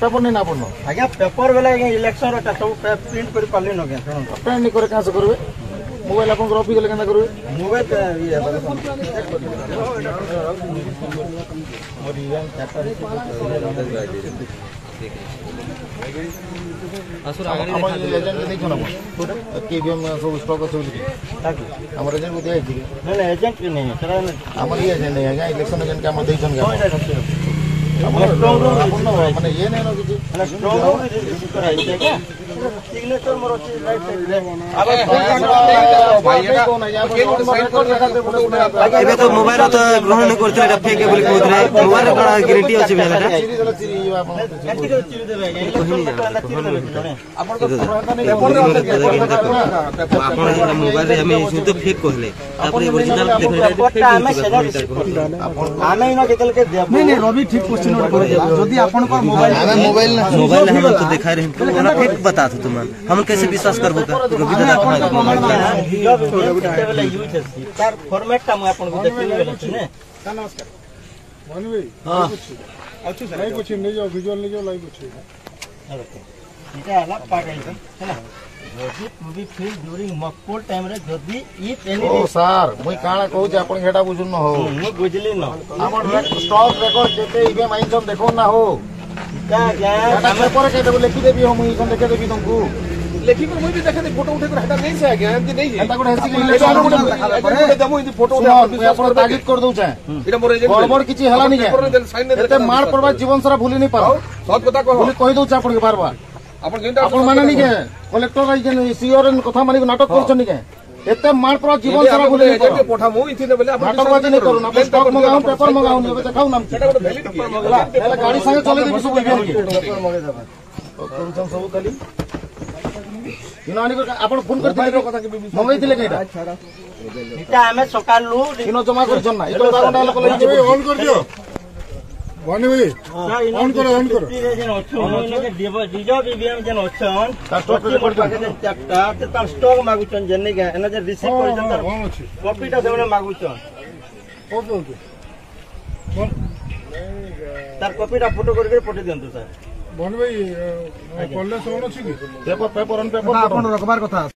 paper नहीं ना पड़ो आज्ञा पेपर बेले इलेक्शन सब प्रिंट कर पार्ली न प्रिंट नहीं करे क्या करबे मोबाइल अपन रफी गले केना करबे मोबाइल ये और इवेंट चार्टर असुर आगे एजेंट देखो ना केबीएम सब स्टॉक আছে ताकि हमर एजेंट को दिया है नहीं एजेंट नहीं है सर हमर ये एजेंट नहीं है इलेक्शन एजेंट के हम देइछन के माने ये नहीं ना किछि माने स्ट्रांग रो रिसीव कराई छै क्या सिग्नेचर मोर अछि राइट साइड रे अब भाई एटा एबे तो मोबाइल तो ग्रहण नहीं करथले एटा फेक बोली कहत रे मोबाइल का गारंटी अछि बेटा अपन को मोबाइल रे हम तो फेक कहले तापर ओरिजिनल देखले आमे न केतल के नहीं रवि ठीक क्वेश्चन जदि आपन को मोबाइल मोबाइल हम तो देखा रहे हम फेक बता दो तुम हम कैसे विश्वास करबो रवि दादा यूज है सर फॉर्मेट का हम आपन को देखले बेला छी ने नमस्कार मन भाई हां अच्छा सर नहीं कुछ नहीं जाओ विजुअल नहीं जाओ लाइव कुछ এটা अलग पार्ट है ना जदि पूरी फील ड्यूरिंग मकपोल टाइम रे जदि ई एनी ओ सर मुई काळा कहू जे आपन हेटा बुझुन न हो मु बुझली न हमर स्टॉक रिकॉर्ड केते इबे माइंजम देखो ना हो का क्या पेपर के देबो लिखि देबी हम ई कोन देखे देबी तुमको लेखि पर मुई भी देखे दे फोटो उठे कर हेटा नहीं से आगे एमती नहीं हेटा को हेसी इलेक्शन को देबो ई फोटो उठे अपन तागिद कर दउ छै इटा मोर एजेंट गड़बड़ किछि हला नहीं है एते मार परबा जीवन सारा भूली नहीं पारो सब पता कहो भूली कहि दउ छै अपन के बार-बार अपन माने नहीं के कलेक्टर आई जे सीओर कथा मानी नाटक करछ नहीं के एते मार पर जीवन सारा भूली नहीं पारो पोठा मु इथिने बोले अपन नाटकबाजी नहीं करू ना स्टॉक मंगाऊ पेपर मंगाऊ एबे देखाऊ नाम सेटा को वैलिड पेपर मंगाला एला गाड़ी संगे चले देबी सब इवेंट के पेपर मंगे देबा करूछन सब खाली किनानी को अपन फोन करथिले कथा के मंगाई दिले केटा इटा हमें सकालू किनो जमा करछन ना इतो दागंडा लोक लई ऑन कर दियो बने भाई ऑन करो जन अच्छो के डीजो बीबीएम जन अच्छन स्टॉक रिकॉर्ड के चैप्टर ते त स्टॉक मागुचन जन के एना जे रिसीव करछन त कॉपीटा सेने मागुचन ओके तार कॉपीटा फोटो करके पठे दियंतु सर बन भाई कॉलेज सोन अछि की पेपर ऑन पेपर अपन रखबार कथा